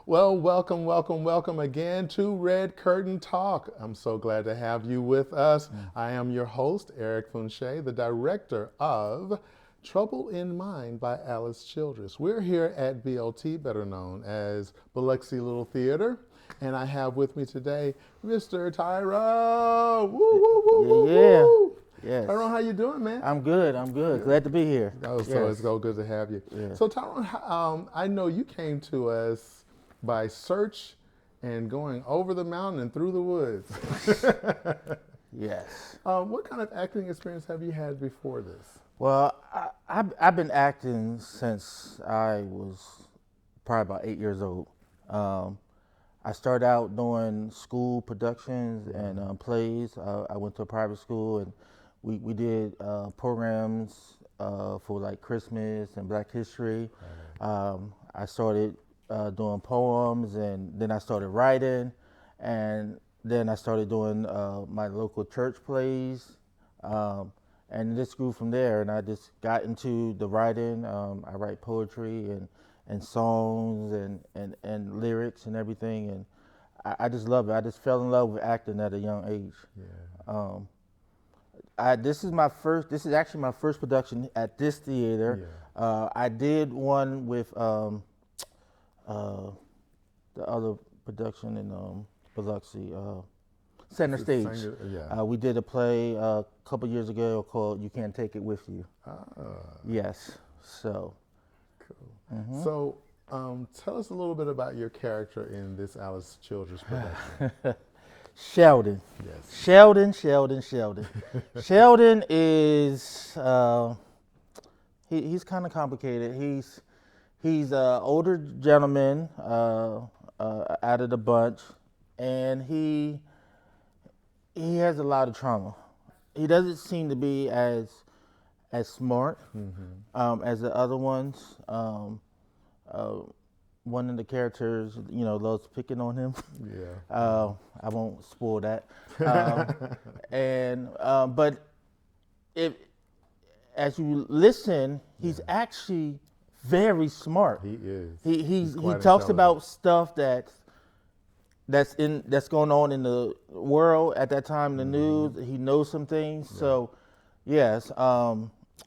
Well, welcome again to Red Curtain Talk. I'm so glad to have you with us. I am your host, Eric Funches, the director of Trouble in Mind by Alice Childress. We're here at BLT, better known as Biloxi Little Theater, and I have with me today Mr. Tyrone. Woo, woo, woo, Yeah, woo, yeah. woo. Yes. Tyrone, how you doing, man? I'm good. I'm good. Glad to be here. Oh, so Yes. it's so good to have you. Yeah. So Tyrone, I know you came to us by search and going over the mountain and through the woods. Yes. What kind of acting experience have you had before this? Well, I've been acting since I was probably about 8 years old. I started out doing school productions and plays. I went to a private school and we did programs for like Christmas and Black History. I started doing poems, and then I started writing, and then I started doing my local church plays, and this grew from there. And I just got into the writing. I write poetry and songs and lyrics and everything, and I just love it. I just fell in love with acting at a young age. Yeah. This is actually my first production at this theater. Yeah. I did one with the other production in Biloxi, Center Stage. Yeah. We did a play a couple years ago called "You Can't Take It With You." Yes. So. Cool. So, tell us a little bit about your character in this Alice Childress production. Sheldon. Yes. Sheldon. Sheldon is he's kind of complicated. He's an older gentleman out of the bunch, and he has a lot of trauma. He doesn't seem to be as smart as the other ones. One of the characters, loves picking on him. Yeah. I won't spoil that. But if as you listen, he's actually very smart. He is. He quite talks intelligent. about stuff that's going on in the world at that time in the news. He knows some things. Yeah. So, yes.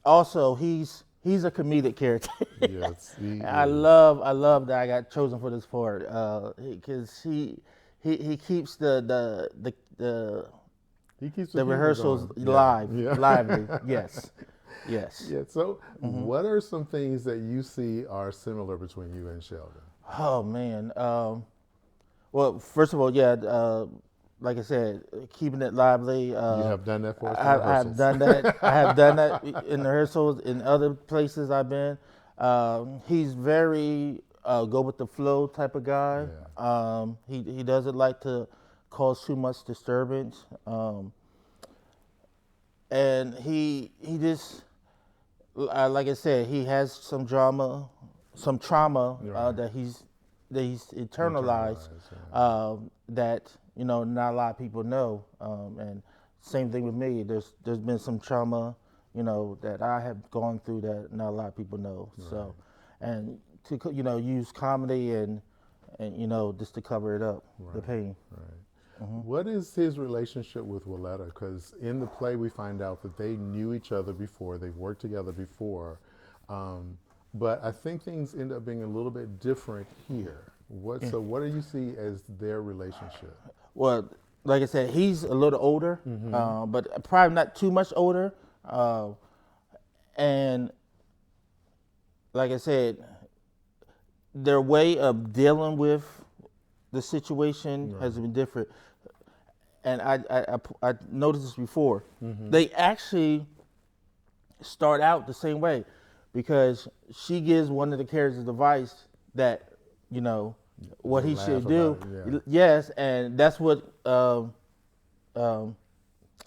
Also, he's a comedic character. Yes, I love that I got chosen for this part because he keeps the He keeps the humor rehearsals going. lively. Yes. Yeah. So, what are some things that you see are similar between you and Sheldon? Oh man. Well, first of all, like I said, keeping it lively. You have done that for us. I have done that. I have done that in rehearsals in other places I've been. He's very go with the flow type of guy. Yeah. He doesn't like to cause too much disturbance. And he just like I said, he has some trauma Right. that he's internalized. That not a lot of people know. And same thing with me. There's been some trauma, that I have gone through that not a lot of people know. Right. So, and to use comedy and just to cover it up, the pain. Right. What is his relationship with Willetta? Because in the play we find out that they knew each other before, they've worked together before, but I think things end up being a little bit different here. So what do you see as their relationship? Well, like I said, he's a little older, but probably not too much older. And like I said, their way of dealing with the situation has been different. And I noticed this before. They actually start out the same way because she gives one of the characters advice that, what he should do. Yeah. Yes, and that's what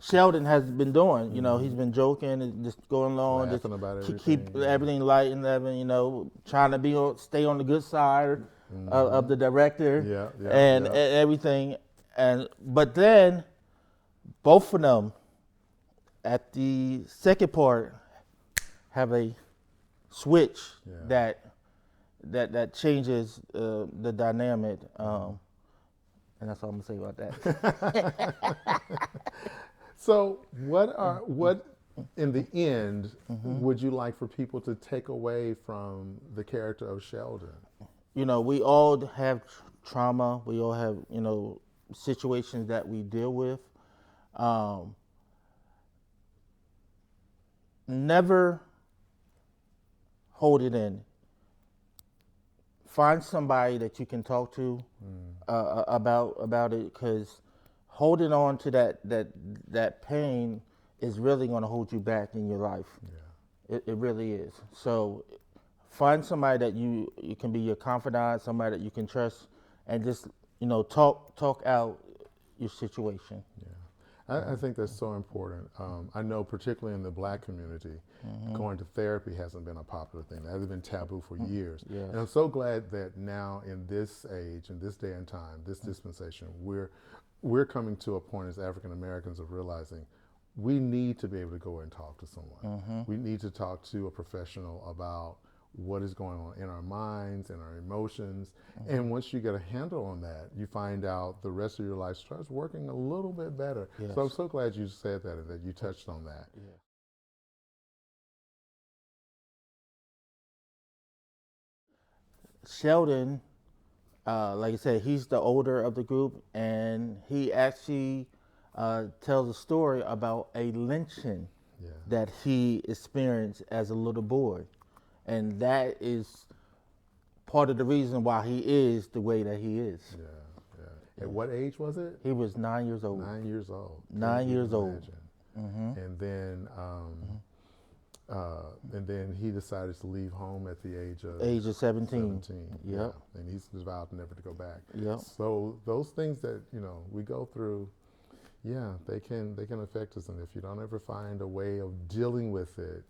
Sheldon has been doing. He's been joking and just going along, Laughing about keep everything, everything light and loving. Trying to stay on the good side of the director and everything. But then both of them at the second part have a switch that that changes the dynamic. And that's all I'm gonna say about that. So, what in the end would you like for people to take away from the character of Sheldon? We all have trauma. We all have situations that we deal with. Never hold it in. Find somebody that you can talk to about it, because holding on to that pain is really going to hold you back in your life. Yeah. It really is. So find somebody that you can be your confidant, somebody that you can trust, and just talk out your situation. Yeah. I think that's so important. I know, particularly in the Black community, going to therapy hasn't been a popular thing. That has been taboo for years. Yes. And I'm so glad that now, in this age, in this day and time, this dispensation, we're coming to a point as African Americans of realizing we need to be able to go and talk to someone. We need to talk to a professional about what is going on in our minds and our emotions. And once you get a handle on that, you find out the rest of your life starts working a little bit better. Yes. So I'm so glad you said that and that you touched on that. Yeah. Sheldon, like I said, he's the older of the group, and he actually tells a story about a lynching that he experienced as a little boy. And that is part of the reason why he is the way that he is. Yeah, yeah. At what age was it? He was 9 years old. 9 years old. 9 years old. And then he decided to leave home at the age of 17. Yep. Yeah. And he's vowed never to go back. Yep. So those things that we go through, yeah, they can affect us, and if you don't ever find a way of dealing with it,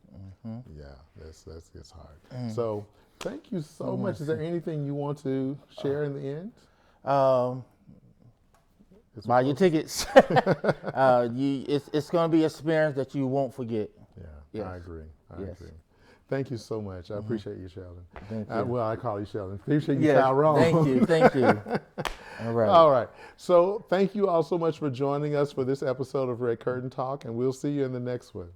yeah, it's hard. So thank you so much. Is there anything you want to share in the end? Buy your tickets. It's going to be an experience that you won't forget. Yeah, Yes. I agree. I Yes. agree. Thank you so much. I appreciate you, Sheldon. Thank you. Well, I call you Sheldon. Appreciate you, Yes, Tyrone. thank you. All right. All right. So thank you all so much for joining us for this episode of Red Curtain Talk, and we'll see you in the next one.